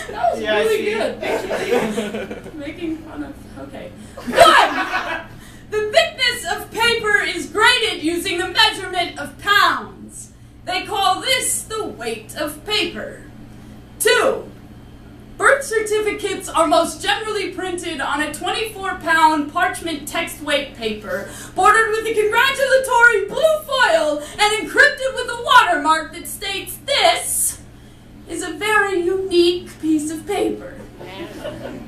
That was really good. Making fun of, okay. 1. The thickness of paper is graded using the measurement of pounds. They call this the weight of paper. 2. Birth certificates are most generally printed on a 24-pound parchment text weight paper, bordered with a congratulatory blue foil and encrypted with a watermark that states this is a very unique piece of paper.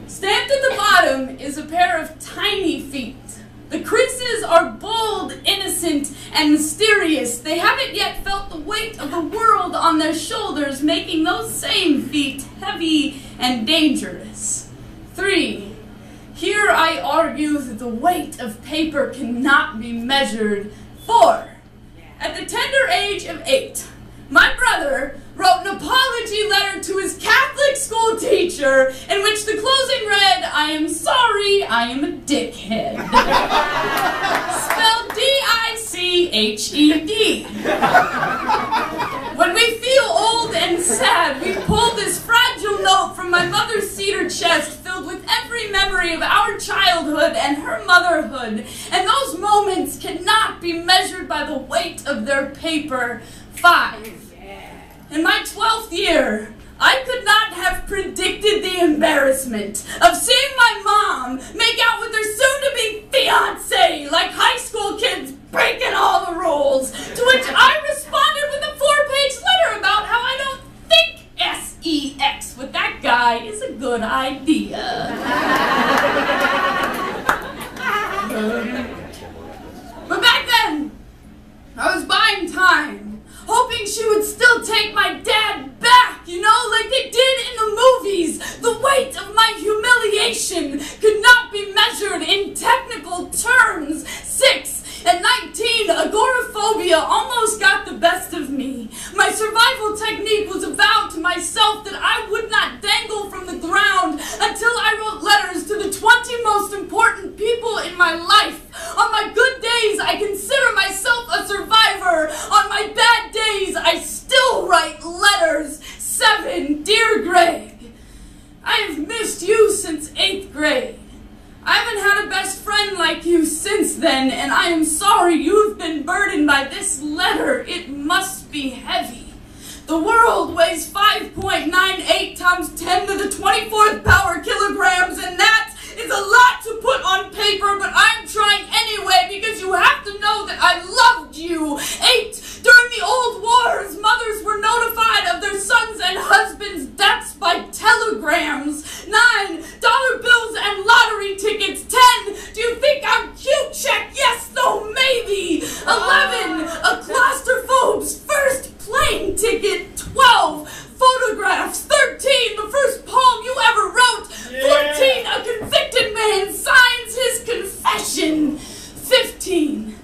Stamped at the bottom is a pair of tiny feet. The creases are bold, innocent, and mysterious. They haven't yet felt the weight of the world on their shoulders, making those same feet heavy and dangerous. 3. Here I argue that the weight of paper cannot be measured. 4. At the tender age of 8, my brother wrote an apology letter to his Catholic school teacher in which the closing read, "I am sorry, I am a dickhead." Spelled D-I-C-H-E-D. When we feel old and sad, we pull this fragile note from my mother's cedar chest filled with every memory of our childhood and her motherhood, and those moments cannot be measured by the weight of their paper. 5. In my 12th year, I could not have predicted the embarrassment of seeing my mom make out with her soon-to-be fiancé like high school kids breaking all the rules, to which I responded with a 4-page letter about how I don't think sex with that guy is a good idea. But back then, I was buying time, hoping she would still take my dad back, you know, like they did in the movies. The weight of my humiliation could not be measured in technical terms. 6. At 19, agoraphobia almost got the best of me. My survival technique was a vow to myself that I would not dangle from the ground until I wrote letters to the 20 most important people in my life. On my good days, I consider myself a survivor. On my bad days, I still write letters. 7. Dear Greg, I have missed you since 8th grade. I haven't had a best friend like you since then, and I am sorry you have been burdened by this letter. It must be heavy. The world weighs 5.98 times 10 to the 24th power kilograms, and that is a lot to put on paper, but I'm trying anyway because you have to know that I loved you. 8. During the old wars, mothers were notified of their sons and husbands' deaths by telegrams. 9. Dollar bills and lottery tickets. 10. Do you think I'm cute? Check yes, no, maybe. 11. A claustrophobe's first plane ticket. 12. Photographs. 13. The first poem you ever wrote. 14. A convicted man signs his confession. 15.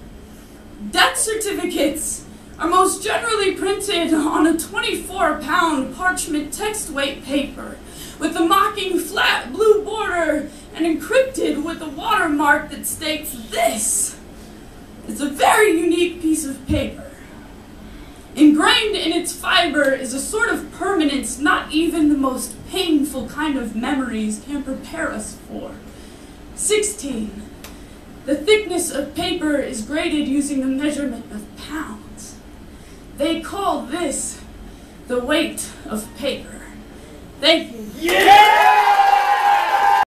Death certificates are most generally printed on a 24-pound parchment text weight paper with a mocking flat blue border and encrypted with a watermark that states this is a very unique piece of paper. Ingrained in its fiber is a sort of permanence not even the most painful kind of memories can prepare us for. 16. The thickness of paper is graded using the measurement of pounds. They call this the weight of paper. Thank you. Yeah!